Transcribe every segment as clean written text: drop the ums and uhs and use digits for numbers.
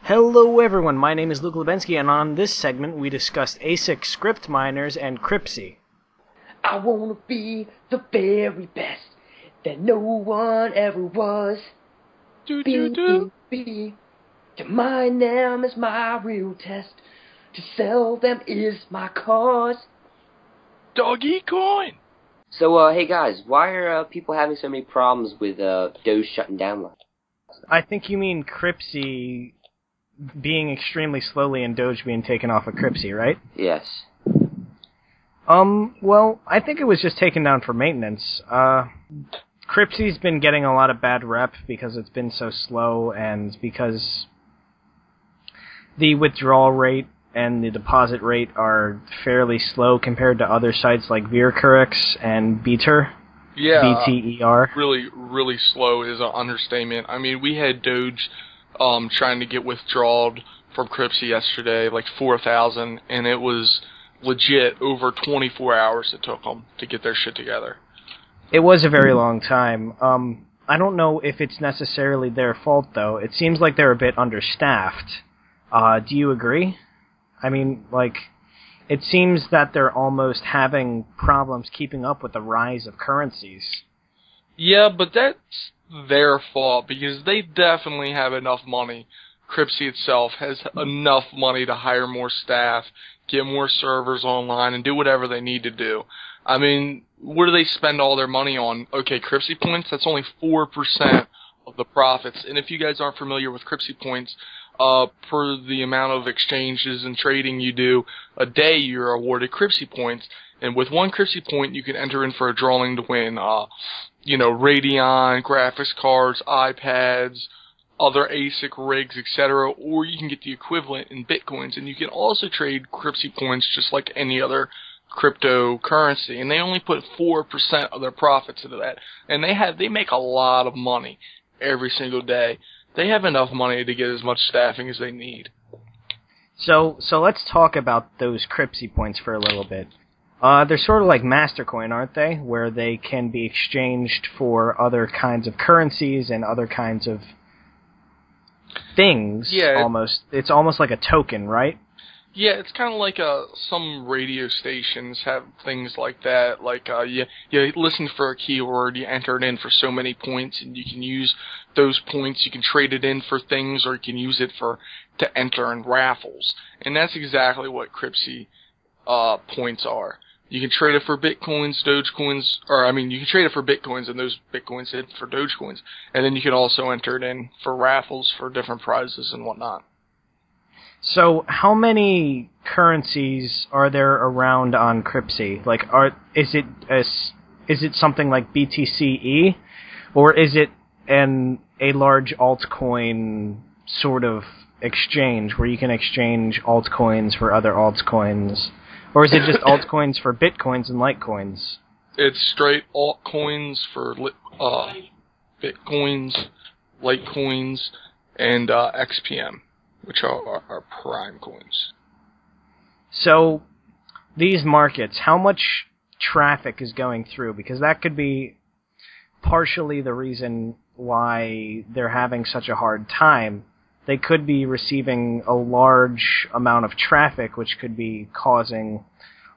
Hello everyone, my name is Luke Lubensky, and on this segment we discussed ASIC Scrypt miners and Cryptsy. I wanna be the very best that no one ever was. Be. To mine them is my real test. To sell them is my cause. Doggy coin! So, hey guys, why are people having so many problems with Doge shutting down last night? I think you mean Cryptsy being extremely slowly and Doge being taken off of Cryptsy, right? Yes. Well, I think it was just taken down for maintenance. Cryptsy's been getting a lot of bad rep because it's been so slow and because the withdrawal rate and the deposit rate are fairly slow compared to other sites like Vircurex and Beater. Yeah, BTER. really slow is an understatement. I mean, we had Doge trying to get withdrawed from Cryptsy yesterday, like 4,000, and it was legit over 24 hours it took them to get their shit together. It was a very long time. I don't know if it's necessarily their fault, though. It seems like they're a bit understaffed. Do you agree? I mean, it seems that they're almost having problems keeping up with the rise of currencies. Yeah, but that's their fault, because they definitely have enough money. Cryptsy itself has enough money to hire more staff, get more servers online, and do whatever they need to do. I mean, what do they spend all their money on? Okay, Cryptsy points, that's only 4% of the profits. And if you guys aren't familiar with Cryptsy points, per the amount of exchanges and trading you do a day, you're awarded Cryptsy points. And with one Cryptsy point, you can enter in for a drawing to win, Radeon, graphics cards, iPads, other ASIC rigs, etc., or you can get the equivalent in Bitcoins. And you can also trade Cryptsy points just like any other cryptocurrency, and they only put 4% of their profits into that. And they make a lot of money every single day. They have enough money to get as much staffing as they need. So let's talk about those Cryptsy points for a little bit. They're sort of like Mastercoin, aren't they? Where they can be exchanged for other kinds of currencies and other kinds of things. Yeah. Almost. It's almost like a token, right? Yeah, it's kind of like some radio stations have things like that. Like you listen for a keyword, you enter it in for so many points, and you can use those points. You can trade it in for things, or you can use it to enter in raffles. And that's exactly what Cryptsy points are. You can trade it for Bitcoins, Dogecoins, you can trade it for Bitcoins, and those Bitcoins hit for Dogecoins. And then you can also enter it in for raffles for different prizes and whatnot. So, how many currencies are there around on Cryptsy? Is it something like BTCE, or is it a large altcoin sort of exchange where you can exchange altcoins for other altcoins, or is it just altcoins for Bitcoins and Litecoins? It's straight altcoins for Bitcoins, Litecoins, and XPM, which are prime coins. So, these markets, how much traffic is going through? Because that could be partially the reason why they're having such a hard time. They could be receiving a large amount of traffic, which could be causing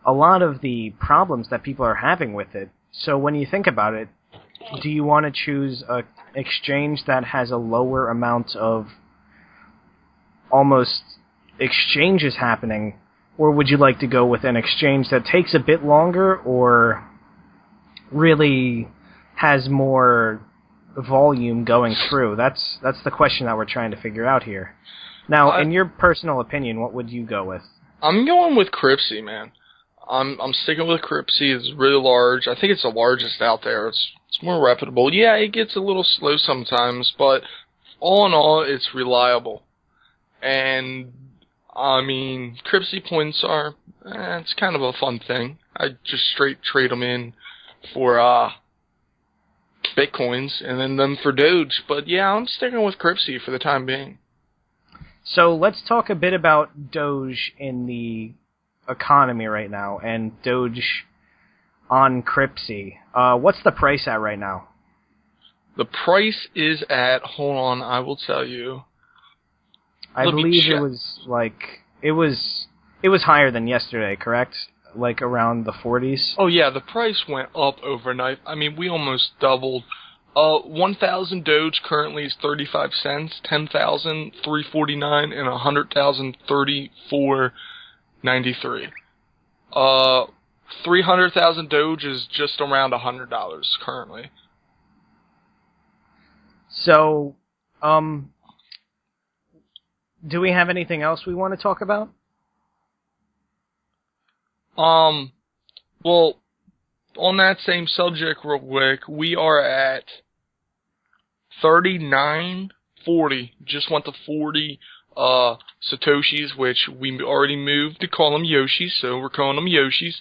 a lot of the problems that people are having with it. So when you think about it, do you want to choose an exchange that has a lower amount of almost exchanges happening, or would you like to go with an exchange that takes a bit longer or really has more volume going through? That's the question that we're trying to figure out here. Now, in your personal opinion, what would you go with? I'm going with Cryptsy, man. I'm sticking with Cryptsy. It's really large. I think it's the largest out there. It's more reputable. Yeah, it gets a little slow sometimes, but all in all, it's reliable. And I mean, Cryptsy points are it's kind of a fun thing. I just straight trade them in for Bitcoins and then them for Doge. But yeah, I'm sticking with Cryptsy for the time being. So let's talk a bit about Doge in the economy right now and Doge on Cryptsy. What's the price at right now? The price is at, hold on, I will tell you. I believe it was like it was higher than yesterday, correct? Like around the 40s. Oh yeah, the price went up overnight. I mean, we almost doubled. 1,000 Doge currently is 35 cents, 10,000 349, and 100,000 34.93. 300,000 Doge is just around $100 currently. So, do we have anything else we want to talk about? Well, on that same subject real quick, we are at 39.40. Just went to 40 Satoshis, which we already moved to call them Yoshis, so we're calling them Yoshis.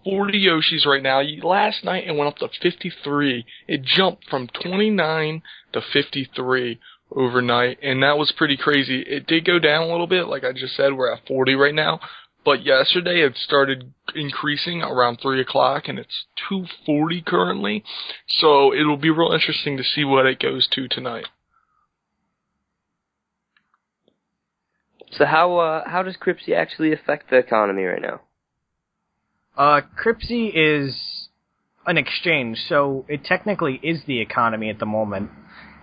40 Yoshis right now. Last night it went up to 53. It jumped from 29 to 53 overnight, and that was pretty crazy. It did go down a little bit, like I just said, we're at 40 right now. But yesterday it started increasing around 3 o'clock, and it's 240 currently. So it'll be real interesting to see what it goes to tonight. So how does Cryptsy actually affect the economy right now? Cryptsy is an exchange, so it technically is the economy at the moment.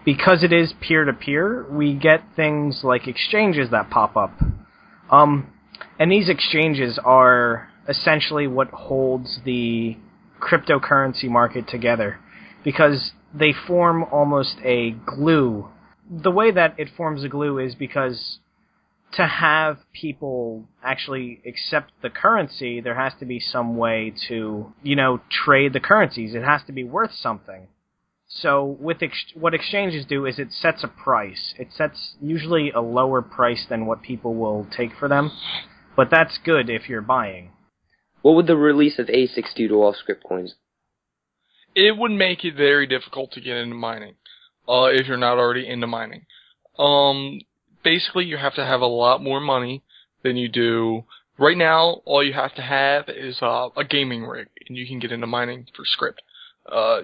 Because it is peer-to-peer, we get things like exchanges that pop up. And these exchanges are essentially what holds the cryptocurrency market together, because they form almost a glue. The way that it forms a glue is because to have people actually accept the currency, there has to be some way to, trade the currencies. It has to be worth something. So with what exchanges do is it sets a price. It sets usually a lower price than what people will take for them. But that's good if you're buying. What would the release of ASICs do to all Scrypt coins? It would make it very difficult to get into mining, if you're not already into mining. Basically, you have to have a lot more money than you do. Right now, all you have to have is a gaming rig, and you can get into mining for Scrypt.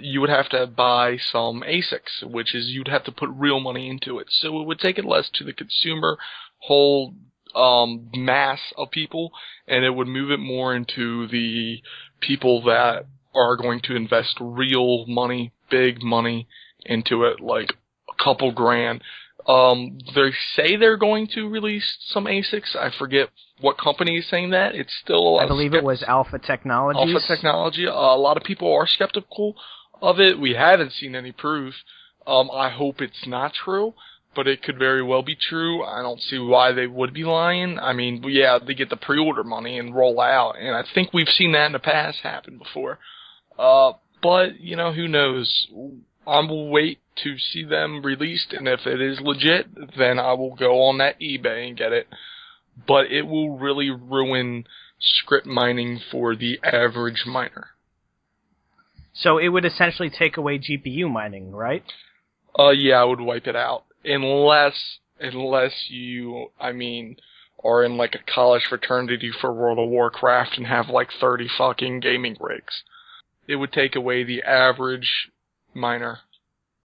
You would have to buy some ASICs, which is you'd have to put real money into it. So it would take it less to the consumer whole mass of people, and it would move it more into the people that are going to invest real money, big money into it, like a couple grand. They say they're going to release some ASICs. I forget what company is saying that. It's still I believe it was Alpha Technologies. Alpha Technology. A lot of people are skeptical of it. We haven't seen any proof. I hope it's not true, but it could very well be true. I don't see why they would be lying. I mean, yeah, they get the pre-order money and roll out, and I think we've seen that in the past happen before. But, who knows? I will wait to see them released, and if it is legit, then I will go on that eBay and get it. But it will really ruin Scrypt mining for the average miner. So it would essentially take away GPU mining, right? Yeah, I would wipe it out. Unless you, are in like a college fraternity for World of Warcraft and have like 30 fucking gaming rigs. It would take away the average miner